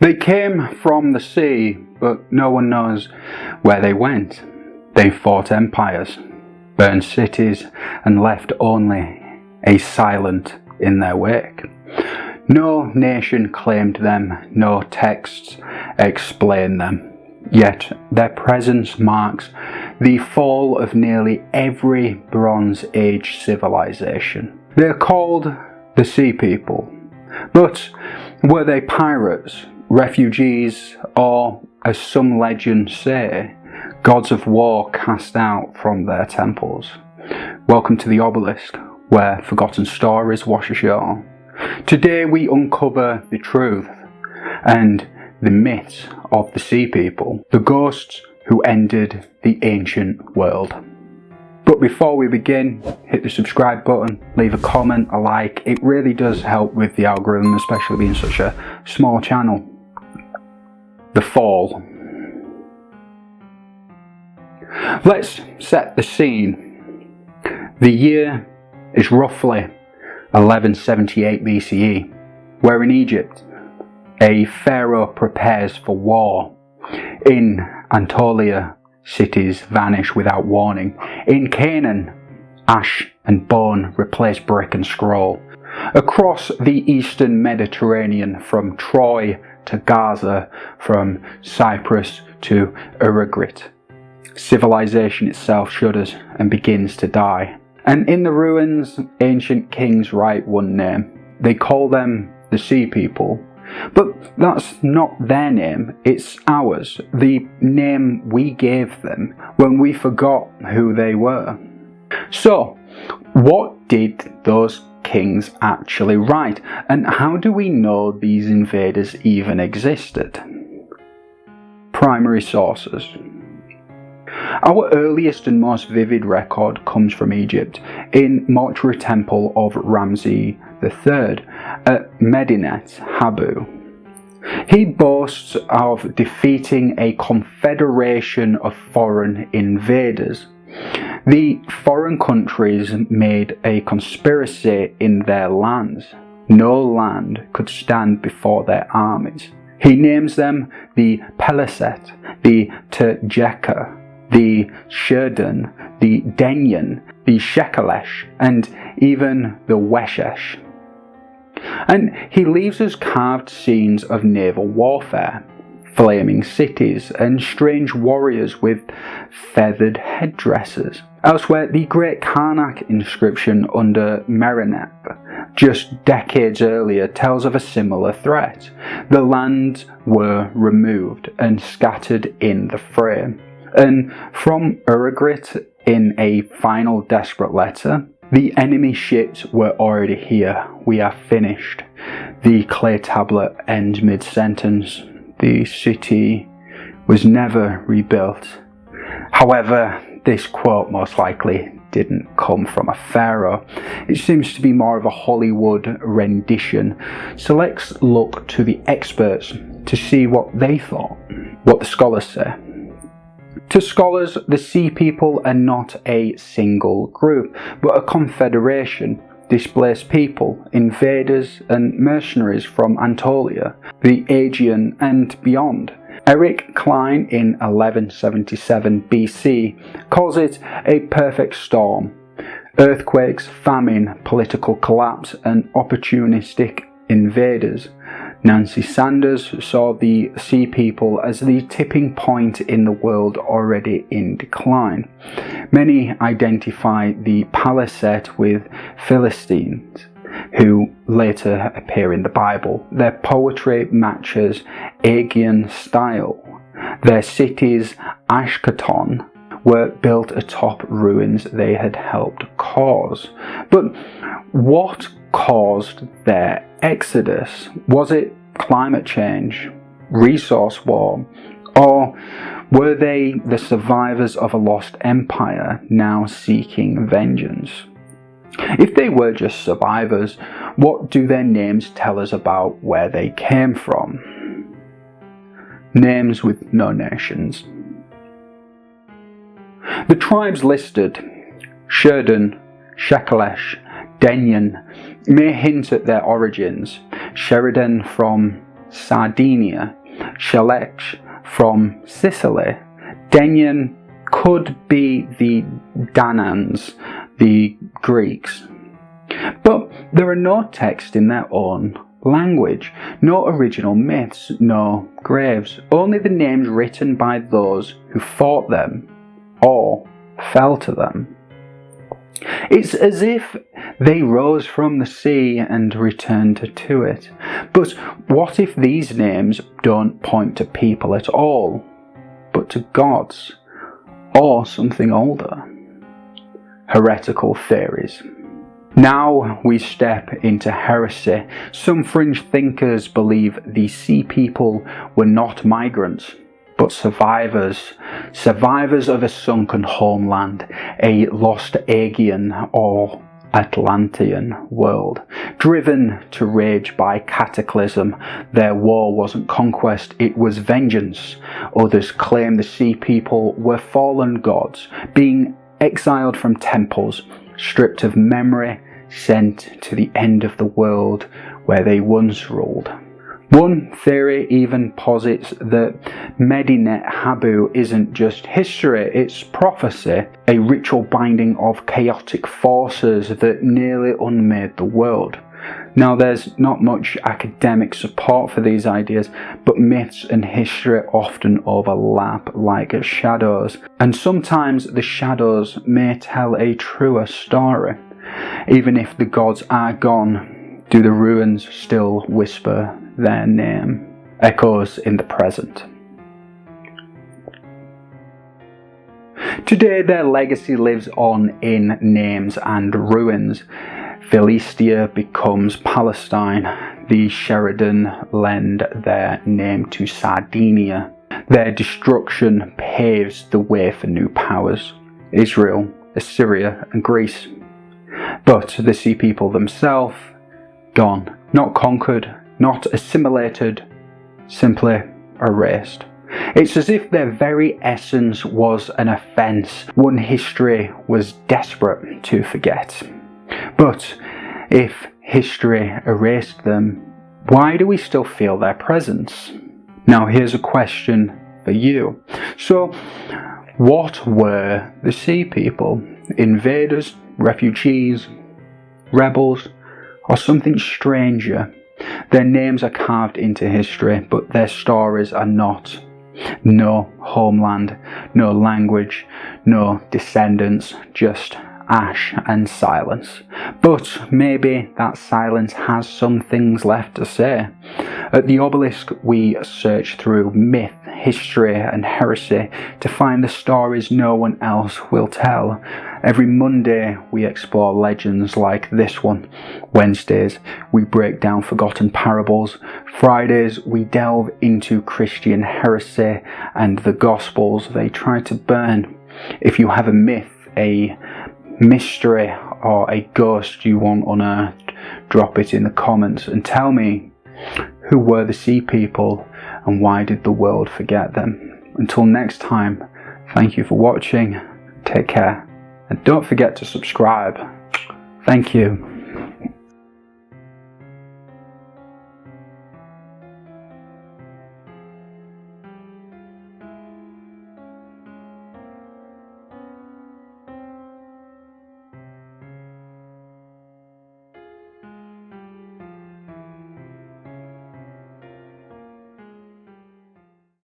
They came from the sea, but no one knows where they went. They fought empires, burned cities, and left only a silent in their wake. No nation claimed them, no texts explain them. Yet their presence marks the fall of nearly every Bronze Age civilization. They're called the Sea People, but were they pirates, refugees, or, as some legends say, gods of war cast out from their temples? Welcome to the Obelisk, where forgotten stories wash ashore. Today we uncover the truth and the myths of the Sea People, the ghosts who ended the ancient world. But before we begin, hit the subscribe button, leave a comment, a like. It really does help with the algorithm, especially being such a small channel. The Fall. Let's set the scene. The year is roughly 1178 BCE, where in Egypt, a pharaoh prepares for war. In Anatolia, cities vanish without warning. In Canaan, ash and bone replace brick and scroll. Across the eastern Mediterranean, from Troy to Gaza, from Cyprus to Ugarit, civilization itself shudders and begins to die. And in the ruins, ancient kings write one name. They call them the Sea People. But that's not their name, it's ours, the name we gave them when we forgot who they were. So, what did those kings actually write, and how do we know these invaders even existed? Primary sources. Our earliest and most vivid record comes from Egypt, in mortuary temple of Ramses III at Medinet Habu. He boasts of defeating a confederation of foreign invaders. The foreign countries made a conspiracy in their lands. No land could stand before their armies. He names them the Peleset, the Terjeka, the Sherdan, the Denyen, the Shekelesh, and even the Weshesh. And he leaves us carved scenes of naval warfare, flaming cities, and strange warriors with feathered headdresses. Elsewhere, the Great Karnak inscription under Medinet, just decades earlier, tells of a similar threat. The lands were removed and scattered in the fray. And from Ugarit, in a final desperate letter, the enemy ships were already here. We are finished. The clay tablet ends mid-sentence. The city was never rebuilt. However, this quote most likely didn't come from a pharaoh. It seems to be more of a Hollywood rendition. So let's look to the experts to see what they thought, what the scholars say. To scholars, the Sea People are not a single group, but a confederation, displaced people, invaders and mercenaries from Anatolia, the Aegean and beyond. Eric Klein in 1177 BC calls it a perfect storm. Earthquakes, famine, political collapse and opportunistic invaders. Nancy Sanders saw the Sea People as the tipping point in the world already in decline. Many identify the Peleset with Philistines, who later appear in the Bible. Their poetry matches Aegean style. Their cities, Ashkelon, were built atop ruins they had helped cause. But what caused their exodus? Was it climate change, resource war, or were they the survivors of a lost empire now seeking vengeance? If they were just survivors, what do their names tell us about where they came from? Names with no nations. The tribes listed, Sherdan, Shekelesh, Denyen, may hint at their origins. Sheridan from Sardinia, Shalech from Sicily. Denyen could be the Danans, the Greeks. But there are no texts in their own language, no original myths, no graves, only the names written by those who fought them or fell to them. It's as if they rose from the sea and returned to it. But what if these names don't point to people at all, but to gods, or something older? Heretical theories. Now we step into heresy. Some fringe thinkers believe the sea people were not migrants, but survivors of a sunken homeland, a lost Aegean or Atlantean world. Driven to rage by cataclysm, their war wasn't conquest, it was vengeance. Others claim the sea people were fallen gods, being exiled from temples, stripped of memory, sent to the end of the world where they once ruled. One theory even posits that Medinet Habu isn't just history, it's prophecy, a ritual binding of chaotic forces that nearly unmade the world. Now, there's not much academic support for these ideas, but myths and history often overlap like shadows, and sometimes the shadows may tell a truer story. Even if the gods are gone, do the ruins still whisper their name? Echoes in the present. Today their legacy lives on in names and ruins. Philistia becomes Palestine. The Sheridan lend their name to Sardinia. Their destruction paves the way for new powers: Israel, Assyria and Greece. But the sea people themselves, gone. Not conquered, not assimilated, simply erased. It's as if their very essence was an offence, one history was desperate to forget. But if history erased them, why do we still feel their presence? Now here's a question for you. So, what were the sea people? Invaders, refugees, rebels, or something stranger? Their names are carved into history, but their stories are not. No homeland, no language, no descendants, just ash and silence. But maybe that silence has some things left to say. At the Obelisk we search through myth, history and heresy to find the stories no one else will tell. Every Monday we explore legends like this one. Wednesdays we break down forgotten parables. Fridays we delve into Christian heresy and the Gospels they try to burn. If you have a myth, a mystery or a ghost you want unearthed, drop it in the comments and tell me, who were the sea people and why did the world forget them? Until next time, thank you for watching, take care, and don't forget to subscribe. Thank you.